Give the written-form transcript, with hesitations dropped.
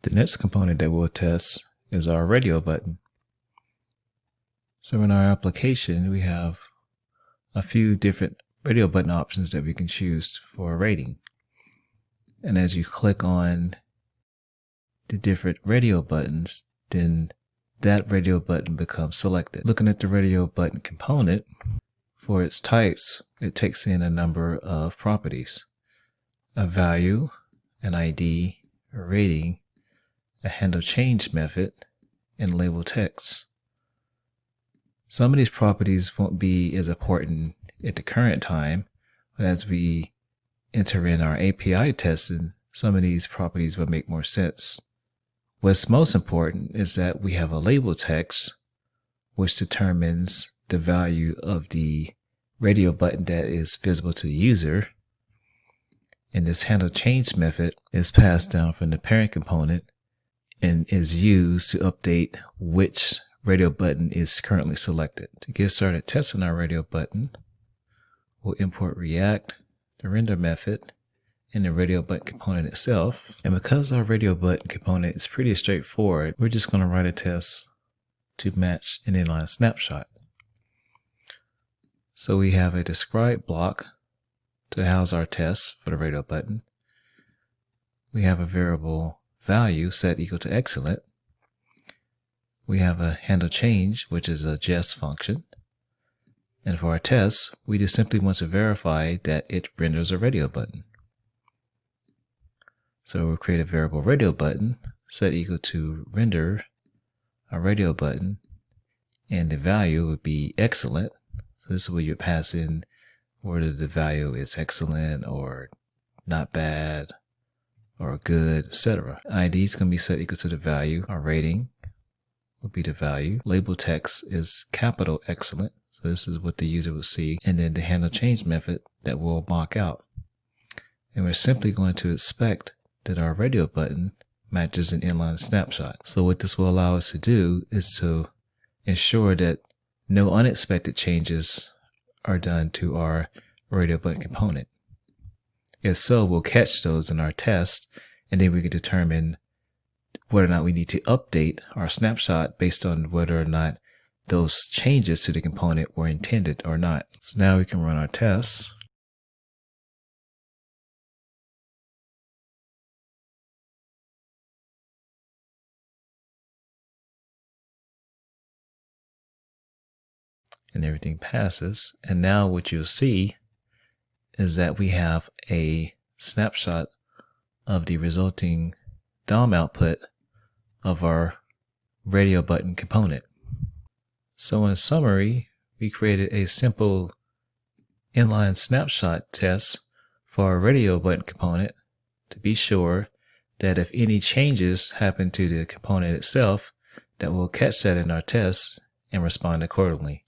The next component that we'll test is our radio button. So in our application, we have a few different radio button options that we can choose for a rating. And as you click on the different radio buttons, then that radio button becomes selected. Looking at the radio button component, for its types, it takes in a number of properties: a value, an ID, a rating, a handle change method, and label text. Some of these properties won't be as important at the current time, but as we enter in our API testing, some of these properties will make more sense. What's most important is that we have a label text which determines the value of the radio button that is visible to the user, and this handle change method is passed down from the parent component and is used to update which radio button is currently selected. To get started testing our radio button, we'll import React, the render method, and the radio button component itself. And because our radio button component is pretty straightforward, we're just going to write a test to match an inline snapshot. So we have a describe block to house our tests for the radio button. We have a variable value set equal to excellent. We have a handle change, which is a jest function. And for our tests, we just simply want to verify that it renders a radio button. So we'll create a variable radio button set equal to render a radio button, and the value would be excellent. So this is where you pass in whether the value is excellent or not bad or good, etc. ID is going to be set equal to the value. Our rating will be the value. Label text is capital excellent. So this is what the user will see. And then the handle change method that we'll mock out. And we're simply going to expect that our radio button matches an inline snapshot. So what this will allow us to do is to ensure that no unexpected changes are done to our radio button component. If so, we'll catch those in our test, and then we can determine whether or not we need to update our snapshot based on whether or not those changes to the component were intended or not. So now we can run our tests. And everything passes. And now what you'll see is that we have a snapshot of the resulting DOM output of our radio button component. So in summary, we created a simple inline snapshot test for our radio button component to be sure that if any changes happen to the component itself, that we'll catch that in our test and respond accordingly.